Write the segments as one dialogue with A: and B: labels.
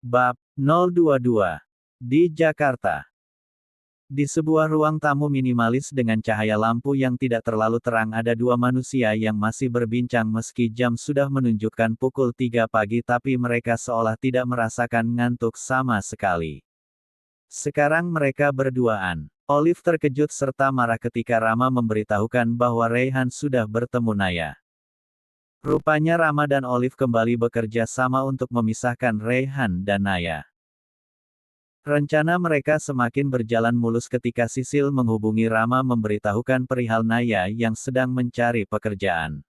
A: Bab 022. Di Jakarta. Di sebuah ruang tamu minimalis dengan cahaya lampu yang tidak terlalu terang ada dua manusia yang masih berbincang meski jam sudah menunjukkan pukul 3 pagi tapi mereka seolah tidak merasakan ngantuk sama sekali. Sekarang mereka berduaan. Olive terkejut serta marah ketika Rama memberitahukan bahwa Raihan sudah bertemu Naya. Rupanya Rama dan Olive kembali bekerja sama untuk memisahkan Raihan dan Naya. Rencana mereka semakin berjalan mulus ketika Sisil menghubungi Rama memberitahukan perihal Naya yang sedang mencari pekerjaan.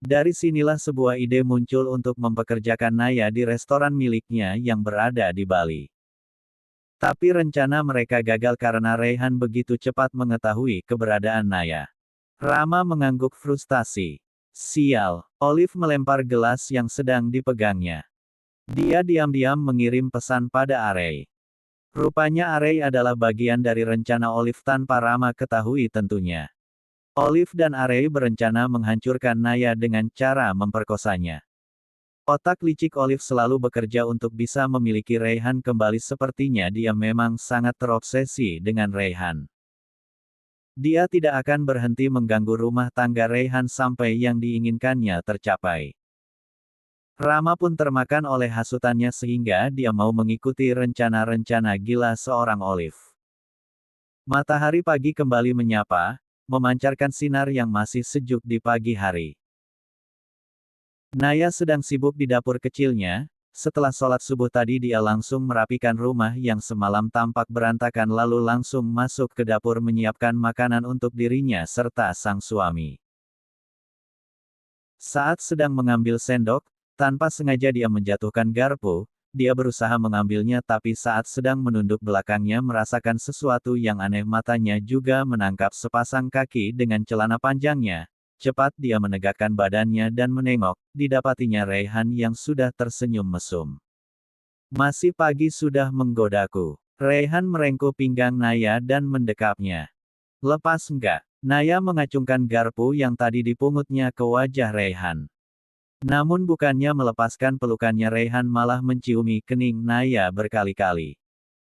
A: Dari sinilah sebuah ide muncul untuk mempekerjakan Naya di restoran miliknya yang berada di Bali. Tapi rencana mereka gagal karena Raihan begitu cepat mengetahui keberadaan Naya. Rama mengangguk frustasi. Sial, Olive melempar gelas yang sedang dipegangnya. Dia diam-diam mengirim pesan pada Arey. Rupanya Arey adalah bagian dari rencana Olive tanpa Rama ketahui tentunya. Olive dan Arey berencana menghancurkan Naya dengan cara memperkosanya. Otak licik Olive selalu bekerja untuk bisa memiliki Raihan kembali sepertinya dia memang sangat terobsesi dengan Raihan. Dia tidak akan berhenti mengganggu rumah tangga Raihan sampai yang diinginkannya tercapai. Rama pun termakan oleh hasutannya sehingga dia mau mengikuti rencana-rencana gila seorang Olive. Matahari pagi kembali menyapa, memancarkan sinar yang masih sejuk di pagi hari. Naya sedang sibuk di dapur kecilnya. Setelah sholat subuh tadi dia langsung merapikan rumah yang semalam tampak berantakan lalu langsung masuk ke dapur menyiapkan makanan untuk dirinya serta sang suami. Saat sedang mengambil sendok, tanpa sengaja dia menjatuhkan garpu, dia berusaha mengambilnya tapi saat sedang menunduk belakangnya merasakan sesuatu yang aneh matanya juga menangkap sepasang kaki dengan celana panjangnya. Cepat dia menegakkan badannya dan menengok, didapatinya Raihan yang sudah tersenyum mesum. Masih pagi sudah menggodaku. Raihan merengkuh pinggang Naya dan mendekapnya. Lepas enggak? Naya mengacungkan garpu yang tadi dipungutnya ke wajah Raihan. Namun bukannya melepaskan pelukannya Raihan malah menciumi kening Naya berkali-kali.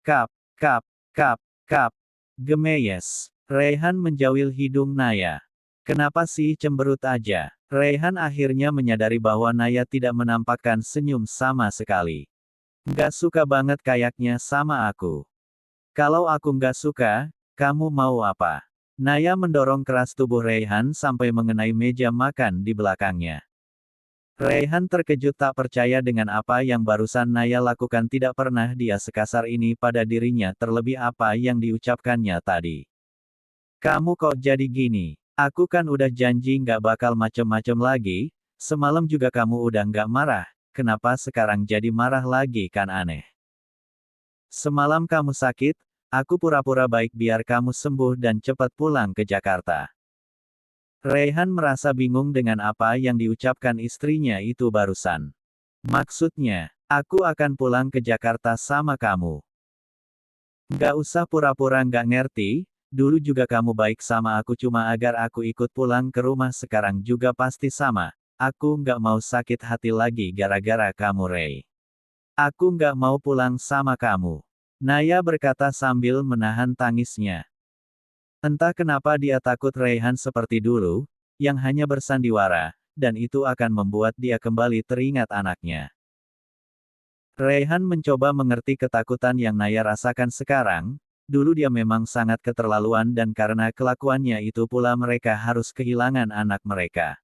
A: Kap, kap, kap, kap. Gemeyes. Raihan menjawil hidung Naya. Kenapa sih cemberut aja? Raihan akhirnya menyadari bahwa Naya tidak menampakkan senyum sama sekali. Nggak suka banget kayaknya sama aku. Kalau aku nggak suka, kamu mau apa? Naya mendorong keras tubuh Raihan sampai mengenai meja makan di belakangnya. Raihan terkejut tak percaya dengan apa yang barusan Naya lakukan tidak pernah dia sekasar ini pada dirinya terlebih apa yang diucapkannya tadi. Kamu kok jadi gini? Aku kan udah janji nggak bakal macem-macem lagi, semalam juga kamu udah nggak marah, kenapa sekarang jadi marah lagi kan aneh. Semalam kamu sakit, aku pura-pura baik biar kamu sembuh dan cepat pulang ke Jakarta. Raihan merasa bingung dengan apa yang diucapkan istrinya itu barusan. Maksudnya, aku akan pulang ke Jakarta sama kamu. Nggak usah pura-pura nggak ngerti. Dulu juga kamu baik sama aku cuma agar aku ikut pulang ke rumah sekarang juga pasti sama. Aku nggak mau sakit hati lagi gara-gara kamu Ray. Aku nggak mau pulang sama kamu. Naya berkata sambil menahan tangisnya. Entah kenapa dia takut Raihan seperti dulu, yang hanya bersandiwara, dan itu akan membuat dia kembali teringat anaknya. Raihan mencoba mengerti ketakutan yang Naya rasakan sekarang. Dulu dia memang sangat keterlaluan dan karena kelakuannya itu pula mereka harus kehilangan anak mereka.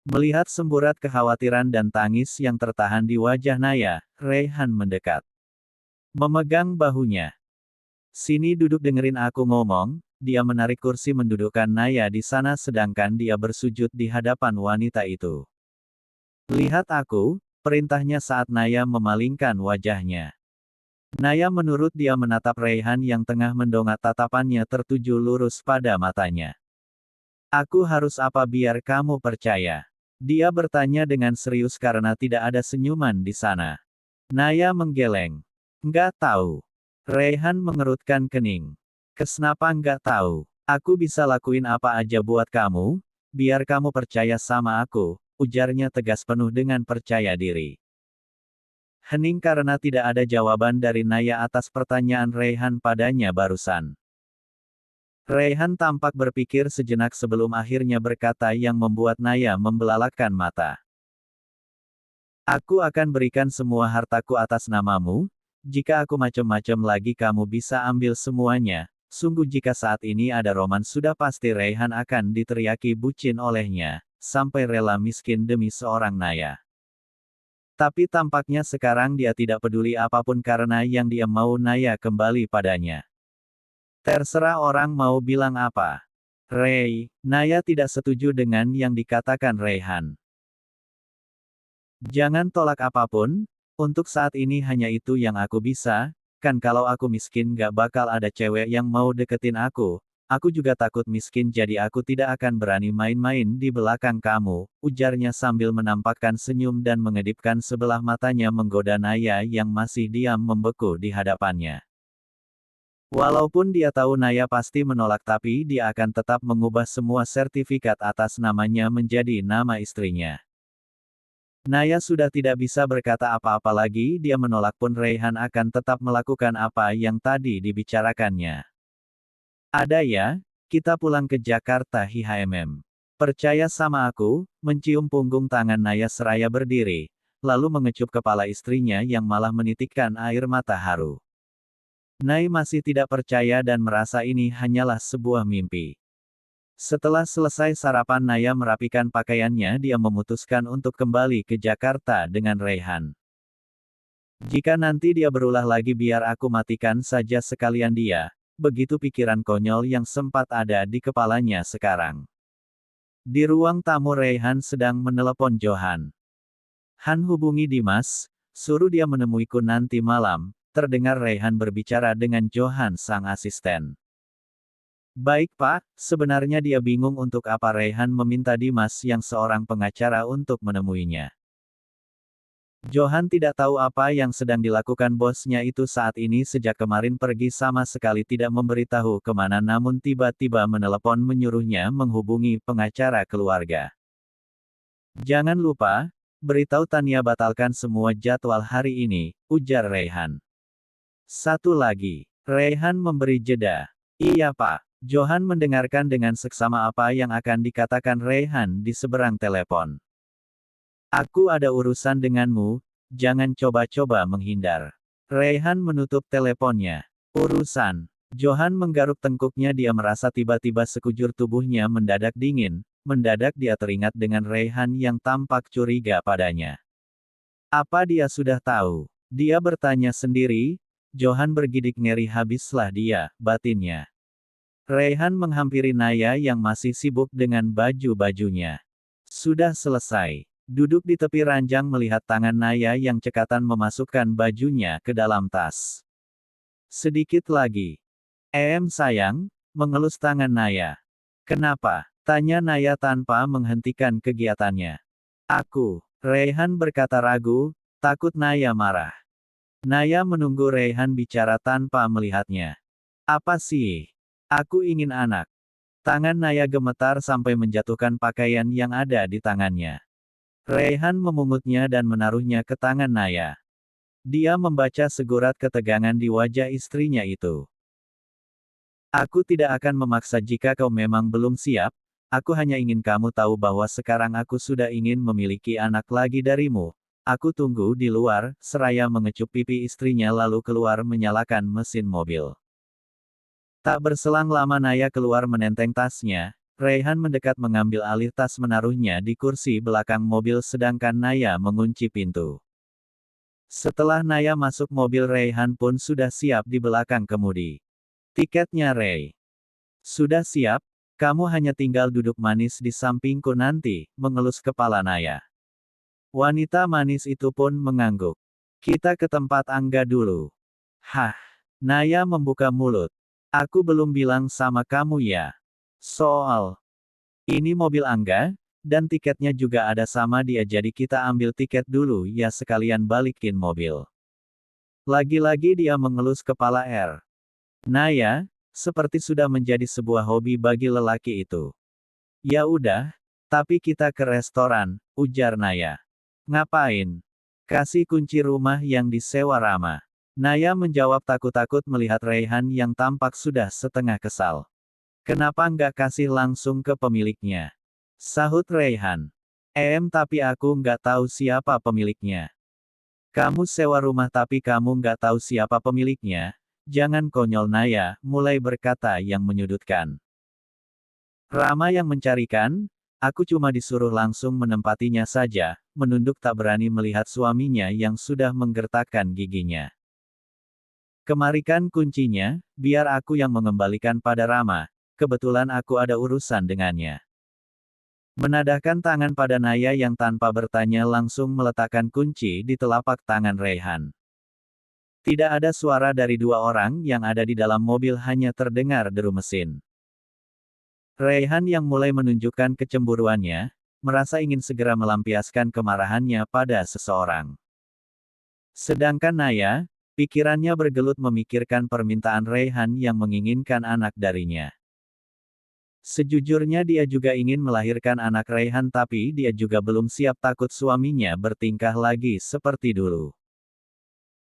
A: Melihat semburat kekhawatiran dan tangis yang tertahan di wajah Naya, Raihan mendekat. Memegang bahunya. Sini duduk dengerin aku ngomong, dia menarik kursi mendudukkan Naya di sana sedangkan dia bersujud di hadapan wanita itu. Lihat aku, perintahnya saat Naya memalingkan wajahnya. Naya menurut dia menatap Raihan yang tengah mendongak tatapannya tertuju lurus pada matanya. Aku harus apa biar kamu percaya? Dia bertanya dengan serius karena tidak ada senyuman di sana. Naya menggeleng. Nggak tahu. Raihan mengerutkan kening. Kenapa nggak tahu? Aku bisa lakuin apa aja buat kamu, biar kamu percaya sama aku, ujarnya tegas penuh dengan percaya diri. Hening karena tidak ada jawaban dari Naya atas pertanyaan Raihan padanya barusan. Raihan tampak berpikir sejenak sebelum akhirnya berkata yang membuat Naya membelalakkan mata. Aku akan berikan semua hartaku atas namamu, jika aku macam-macam lagi kamu bisa ambil semuanya. Sungguh jika saat ini ada roman sudah pasti Raihan akan diteriaki bucin olehnya, sampai rela miskin demi seorang Naya. Tapi tampaknya sekarang dia tidak peduli apapun karena yang dia mau Naya kembali padanya. Terserah orang mau bilang apa. Naya tidak setuju dengan yang dikatakan Raihan. Jangan tolak apapun, untuk saat ini hanya itu yang aku bisa, kan kalau aku miskin gak bakal ada cewek yang mau deketin aku juga takut miskin jadi aku tidak akan berani main-main di belakang kamu, ujarnya sambil menampakkan senyum dan mengedipkan sebelah matanya menggoda Naya yang masih diam membeku di hadapannya. Walaupun dia tahu Naya pasti menolak tapi dia akan tetap mengubah semua sertifikat atas namanya menjadi nama istrinya. Naya sudah tidak bisa berkata apa-apa lagi dia menolak pun Raihan akan tetap melakukan apa yang tadi dibicarakannya. Ada ya, kita pulang ke Jakarta HMM. Percaya sama aku, mencium punggung tangan Naya seraya berdiri, lalu mengecup kepala istrinya yang malah menitikkan air mata haru. Nai masih tidak percaya dan merasa ini hanyalah sebuah mimpi. Setelah selesai sarapan Naya merapikan pakaiannya dia memutuskan untuk kembali ke Jakarta dengan Raihan. Jika nanti dia berulah lagi biar aku matikan saja sekalian dia. Begitu pikiran konyol yang sempat ada di kepalanya sekarang. Di ruang tamu Raihan sedang menelepon Johan. Han hubungi Dimas, suruh dia menemuiku nanti malam, terdengar Raihan berbicara dengan Johan sang asisten. Baik Pak, sebenarnya dia bingung untuk apa Raihan meminta Dimas yang seorang pengacara untuk menemuinya. Johan tidak tahu apa yang sedang dilakukan bosnya itu saat ini sejak kemarin pergi sama sekali tidak memberitahu kemana namun tiba-tiba menelepon menyuruhnya menghubungi pengacara keluarga. Jangan lupa, beritahu Tania batalkan semua jadwal hari ini, ujar Raihan. Satu lagi, Raihan memberi jeda. Iya Pak, Johan mendengarkan dengan seksama apa yang akan dikatakan Raihan di seberang telepon. Aku ada urusan denganmu, jangan coba-coba menghindar. Raihan menutup teleponnya. Urusan. Johan menggaruk tengkuknya dia merasa tiba-tiba sekujur tubuhnya mendadak dingin, mendadak dia teringat dengan Raihan yang tampak curiga padanya. Apa dia sudah tahu? Dia bertanya sendiri, Johan bergidik ngeri habislah dia, batinnya. Raihan menghampiri Naya yang masih sibuk dengan baju-bajunya. Sudah selesai. Duduk di tepi ranjang melihat tangan Naya yang cekatan memasukkan bajunya ke dalam tas. Sedikit lagi. Sayang, mengelus tangan Naya. Kenapa? Tanya Naya tanpa menghentikan kegiatannya. Raihan berkata ragu, takut Naya marah. Naya menunggu Raihan bicara tanpa melihatnya. Apa sih? Aku ingin anak. Tangan Naya gemetar sampai menjatuhkan pakaian yang ada di tangannya. Raihan memungutnya dan menaruhnya ke tangan Naya. Dia membaca segurat ketegangan di wajah istrinya itu. Aku tidak akan memaksa jika kau memang belum siap, aku hanya ingin kamu tahu bahwa sekarang aku sudah ingin memiliki anak lagi darimu. Aku tunggu di luar, seraya mengecup pipi istrinya lalu keluar menyalakan mesin mobil. Tak berselang lama Naya keluar menenteng tasnya. Raihan mendekat mengambil alih tas menaruhnya di kursi belakang mobil sedangkan Naya mengunci pintu. Setelah Naya masuk mobil Raihan pun sudah siap di belakang kemudi. Tiketnya Ray. Sudah siap, kamu hanya tinggal duduk manis di sampingku nanti, mengelus kepala Naya. Wanita manis itu pun mengangguk. Kita ke tempat Angga dulu. Hah, Naya membuka mulut. Aku belum bilang sama kamu ya. Soal ini mobil Angga, dan tiketnya juga ada sama dia jadi kita ambil tiket dulu ya sekalian balikin mobil. Lagi-lagi dia mengelus kepala Naya, seperti sudah menjadi sebuah hobi bagi lelaki itu. Ya udah, tapi kita ke restoran, ujar Naya. Ngapain? Kasih kunci rumah yang disewa Rama. Naya menjawab takut-takut melihat Raihan yang tampak sudah setengah kesal. Kenapa nggak kasih langsung ke pemiliknya? Sahut Raihan. Tapi aku nggak tahu siapa pemiliknya. Kamu sewa rumah tapi kamu nggak tahu siapa pemiliknya? Jangan konyol Naya, mulai berkata yang menyudutkan. Rama yang mencarikan? Aku cuma disuruh langsung menempatinya saja, menunduk tak berani melihat suaminya yang sudah menggertakkan giginya. Kemarikan kuncinya, biar aku yang mengembalikan pada Rama, kebetulan aku ada urusan dengannya. Menadahkan tangan pada Naya yang tanpa bertanya langsung meletakkan kunci di telapak tangan Raihan. Tidak ada suara dari dua orang yang ada di dalam mobil, hanya terdengar deru mesin. Raihan yang mulai menunjukkan kecemburuannya, merasa ingin segera melampiaskan kemarahannya pada seseorang. Sedangkan Naya, pikirannya bergelut memikirkan permintaan Raihan yang menginginkan anak darinya. Sejujurnya dia juga ingin melahirkan anak Raihan tapi dia juga belum siap takut suaminya bertingkah lagi seperti dulu.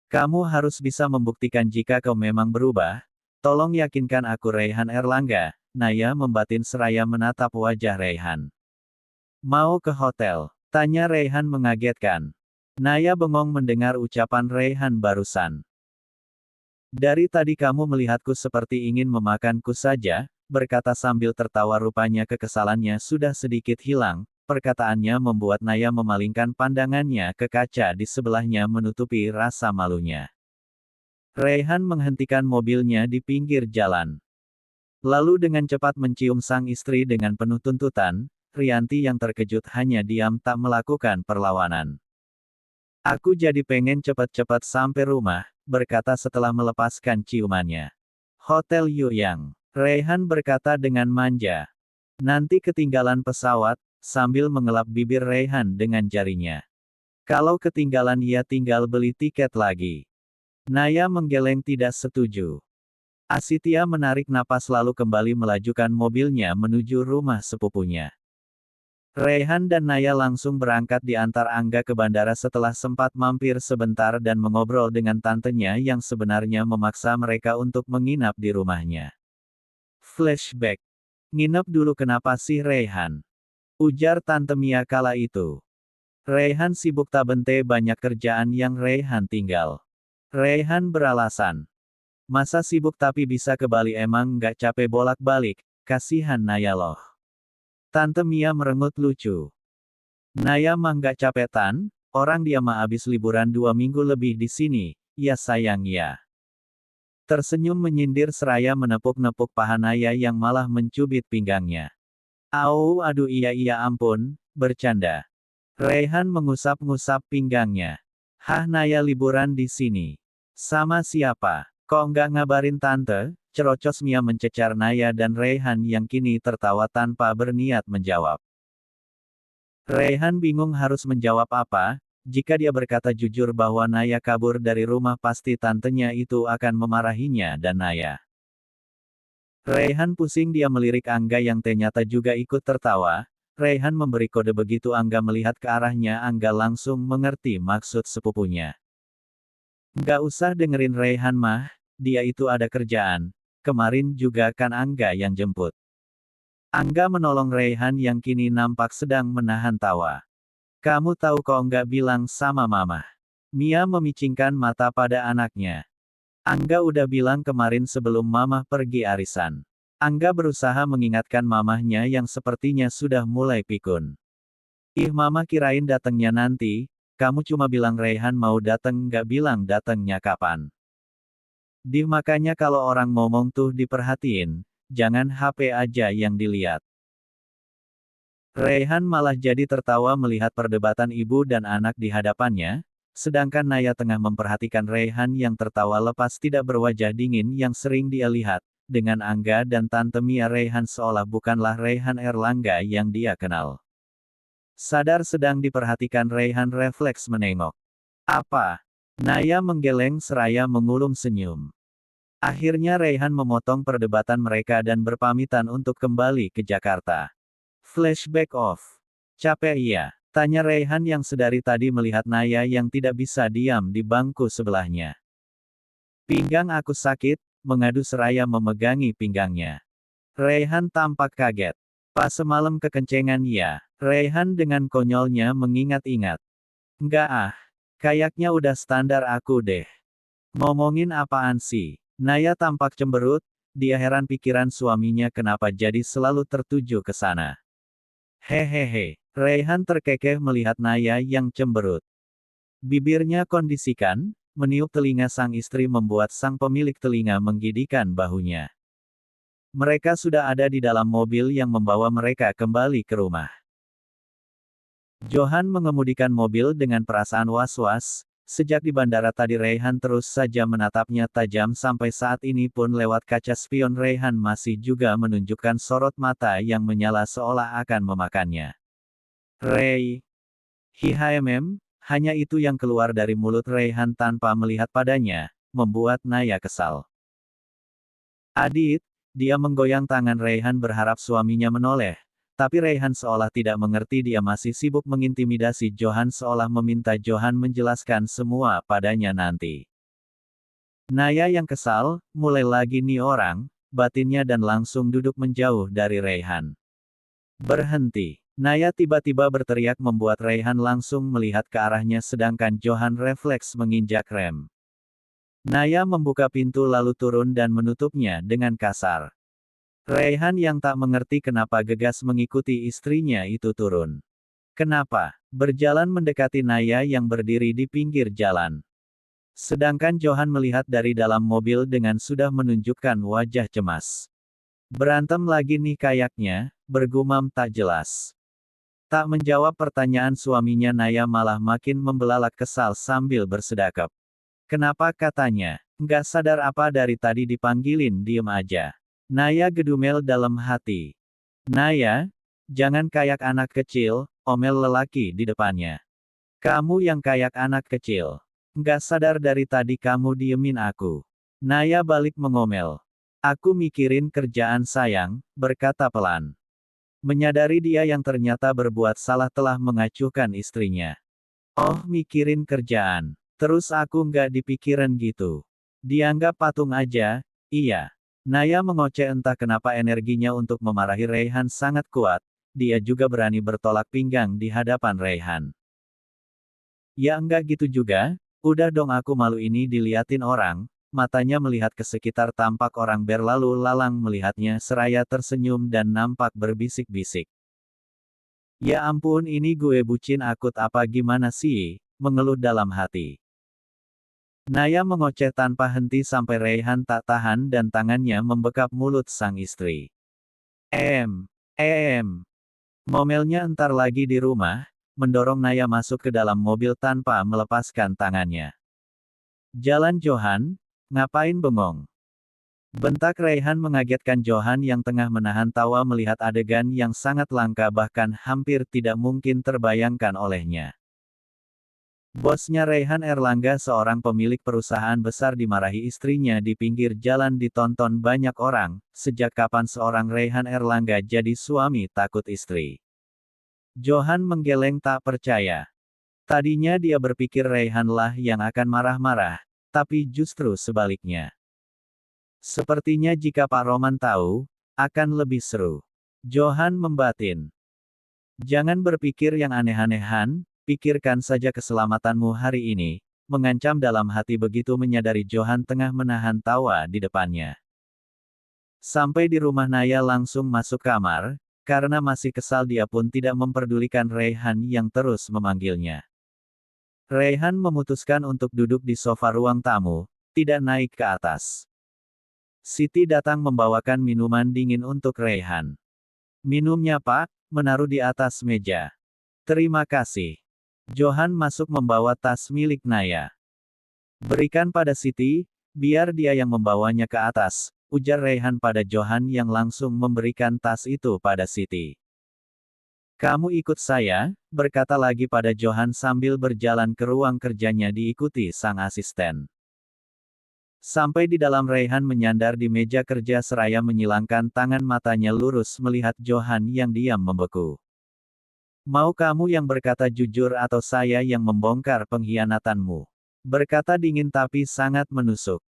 A: Kamu harus bisa membuktikan jika kau memang berubah. Tolong yakinkan aku Raihan Erlangga. Naya membatin seraya menatap wajah Raihan. Mau ke hotel? Tanya Raihan mengagetkan. Naya bengong mendengar ucapan Raihan barusan. Dari tadi kamu melihatku seperti ingin memakanku saja, berkata sambil tertawa, rupanya kekesalannya sudah sedikit hilang, perkataannya membuat Naya memalingkan pandangannya ke kaca di sebelahnya menutupi rasa malunya. Raihan menghentikan mobilnya di pinggir jalan. Lalu dengan cepat mencium sang istri dengan penuh tuntutan, Rianti yang terkejut hanya diam tak melakukan perlawanan. Aku jadi pengen cepat-cepat sampai rumah, berkata setelah melepaskan ciumannya. Hotel Yuyang. Raihan berkata dengan manja. Nanti ketinggalan pesawat, sambil mengelap bibir Raihan dengan jarinya. Kalau ketinggalan ya tinggal beli tiket lagi. Naya menggeleng tidak setuju. Asitya menarik napas lalu kembali melajukan mobilnya menuju rumah sepupunya. Raihan dan Naya langsung berangkat diantar Angga ke bandara setelah sempat mampir sebentar dan mengobrol dengan tantenya yang sebenarnya memaksa mereka untuk menginap di rumahnya. Flashback. Nginep dulu kenapa sih Raihan? Ujar Tante Mia kala itu. Raihan sibuk tak bente banyak kerjaan yang Raihan tinggal. Raihan beralasan. Masa sibuk tapi bisa ke Bali emang nggak capek bolak-balik, kasihan Naya loh. Tante Mia merengut lucu. Naya mah nggak capetan, orang dia mah abis liburan 2 minggu lebih di sini, ya sayang ya. Tersenyum menyindir seraya menepuk-nepuk paha Naya yang malah mencubit pinggangnya. Aduh iya ampun, bercanda. Raihan mengusap-ngusap pinggangnya. Hah Naya liburan di sini? Sama siapa? Kok nggak ngabarin tante? Cerocos Mia mencecar Naya dan Raihan yang kini tertawa tanpa berniat menjawab. Raihan bingung harus menjawab apa, jika dia berkata jujur bahwa Naya kabur dari rumah pasti tantenya itu akan memarahinya dan Naya. Raihan pusing dia melirik Angga yang ternyata juga ikut tertawa. Raihan memberi kode begitu Angga melihat ke arahnya, Angga langsung mengerti maksud sepupunya. Nggak usah dengerin Raihan mah, dia itu ada kerjaan. Kemarin juga kan Angga yang jemput. Angga menolong Raihan yang kini nampak sedang menahan tawa. Kamu tahu kok nggak bilang sama mama? Mia memicingkan mata pada anaknya. Angga udah bilang kemarin sebelum mama pergi arisan. Angga berusaha mengingatkan mamahnya yang sepertinya sudah mulai pikun. Ih mama kirain datangnya nanti, kamu cuma bilang Raihan mau dateng nggak bilang datangnya kapan. Makanya kalau orang ngomong tuh diperhatiin, jangan HP aja yang dilihat. Raihan malah jadi tertawa melihat perdebatan ibu dan anak di hadapannya, sedangkan Naya tengah memperhatikan Raihan yang tertawa lepas tidak berwajah dingin yang sering dia lihat, dengan Angga dan Tante Mia. Raihan seolah bukanlah Raihan Erlangga yang dia kenal. Sadar sedang diperhatikan, Raihan refleks menengok. Apa? Naya menggeleng seraya mengulum senyum. Akhirnya Raihan memotong perdebatan mereka dan berpamitan untuk kembali ke Jakarta. Flashback off. Capek iya. Tanya Raihan yang sedari tadi melihat Naya yang tidak bisa diam di bangku sebelahnya. Pinggang aku sakit, mengadu seraya memegangi pinggangnya. Raihan tampak kaget. Pas semalam kekencengan ya. Raihan dengan konyolnya mengingat-ingat. Enggak ah. Kayaknya udah standar aku deh. Ngomongin apaan sih? Naya tampak cemberut, dia heran pikiran suaminya kenapa jadi selalu tertuju ke sana. Hehehe. Raihan terkekeh melihat Naya yang cemberut. Bibirnya kondisikan, meniup telinga sang istri membuat sang pemilik telinga menggigitkan bahunya. Mereka sudah ada di dalam mobil yang membawa mereka kembali ke rumah. Johan mengemudikan mobil dengan perasaan was-was. Sejak di bandara tadi Raihan terus saja menatapnya tajam sampai saat ini pun lewat kaca spion Raihan masih juga menunjukkan sorot mata yang menyala seolah akan memakannya. Ray. HMM, hanya itu yang keluar dari mulut Raihan tanpa melihat padanya, membuat Naya kesal. Adit, dia menggoyang tangan Raihan berharap suaminya menoleh, tapi Raihan seolah tidak mengerti dia masih sibuk mengintimidasi Johan seolah meminta Johan menjelaskan semua padanya nanti. Naya yang kesal, mulai lagi nih orang, batinnya dan langsung duduk menjauh dari Raihan. Berhenti. Naya tiba-tiba berteriak membuat Raihan langsung melihat ke arahnya sedangkan Johan refleks menginjak rem. Naya membuka pintu lalu turun dan menutupnya dengan kasar. Raihan yang tak mengerti kenapa gegas mengikuti istrinya itu turun. Kenapa? Berjalan mendekati Naya yang berdiri di pinggir jalan. Sedangkan Johan melihat dari dalam mobil dengan sudah menunjukkan wajah cemas. Berantem lagi nih kayaknya, bergumam tak jelas. Tak menjawab pertanyaan suaminya Naya malah makin membelalak kesal sambil bersedekap. Kenapa katanya? Nggak sadar apa dari tadi dipanggilin diem aja. Naya gedumel dalam hati. Naya, jangan kayak anak kecil, omel lelaki di depannya. Kamu yang kayak anak kecil. Nggak sadar dari tadi kamu diemin aku. Naya balik mengomel. Aku mikirin kerjaan sayang, berkata pelan. Menyadari dia yang ternyata berbuat salah telah mengacuhkan istrinya. Oh mikirin kerjaan. Terus aku nggak dipikirin gitu. Dianggap patung aja, iya. Naya mengoceh entah kenapa energinya untuk memarahi Raihan sangat kuat, dia juga berani bertolak pinggang di hadapan Raihan. Ya enggak gitu juga, udah dong aku malu ini diliatin orang, matanya melihat ke sekitar tampak orang berlalu lalang melihatnya seraya tersenyum dan nampak berbisik-bisik. Ya ampun ini gue bucin akut apa gimana sih, mengeluh dalam hati. Naya mengoceh tanpa henti sampai Raihan tak tahan dan tangannya membekap mulut sang istri. Em. Ngomelnya entar lagi di rumah, mendorong Naya masuk ke dalam mobil tanpa melepaskan tangannya. Jalan Johan, ngapain bengong? Bentak Raihan mengagetkan Johan yang tengah menahan tawa melihat adegan yang sangat langka bahkan hampir tidak mungkin terbayangkan olehnya. Bosnya Raihan Erlangga seorang pemilik perusahaan besar dimarahi istrinya di pinggir jalan ditonton banyak orang, sejak kapan seorang Raihan Erlangga jadi suami takut istri. Johan menggeleng tak percaya. Tadinya dia berpikir Raihan lah yang akan marah-marah, tapi justru sebaliknya. Sepertinya jika Pak Roman tahu, akan lebih seru. Johan membatin. Jangan berpikir yang aneh-anehan, pikirkan saja keselamatanmu hari ini, mengancam dalam hati begitu menyadari Johan tengah menahan tawa di depannya. Sampai di rumah Naya langsung masuk kamar, karena masih kesal dia pun tidak memperdulikan Raihan yang terus memanggilnya. Raihan memutuskan untuk duduk di sofa ruang tamu, tidak naik ke atas. Siti datang membawakan minuman dingin untuk Raihan. Minumnya Pak, menaruh di atas meja. Terima kasih. Johan masuk membawa tas milik Naya. Berikan pada Siti, biar dia yang membawanya ke atas, ujar Raihan pada Johan yang langsung memberikan tas itu pada Siti. Kamu ikut saya, berkata lagi pada Johan sambil berjalan ke ruang kerjanya diikuti sang asisten. Sampai di dalam Raihan menyandar di meja kerja seraya menyilangkan tangan matanya lurus melihat Johan yang diam membeku. Mau kamu yang berkata jujur atau saya yang membongkar pengkhianatanmu? Berkata dingin tapi sangat menusuk.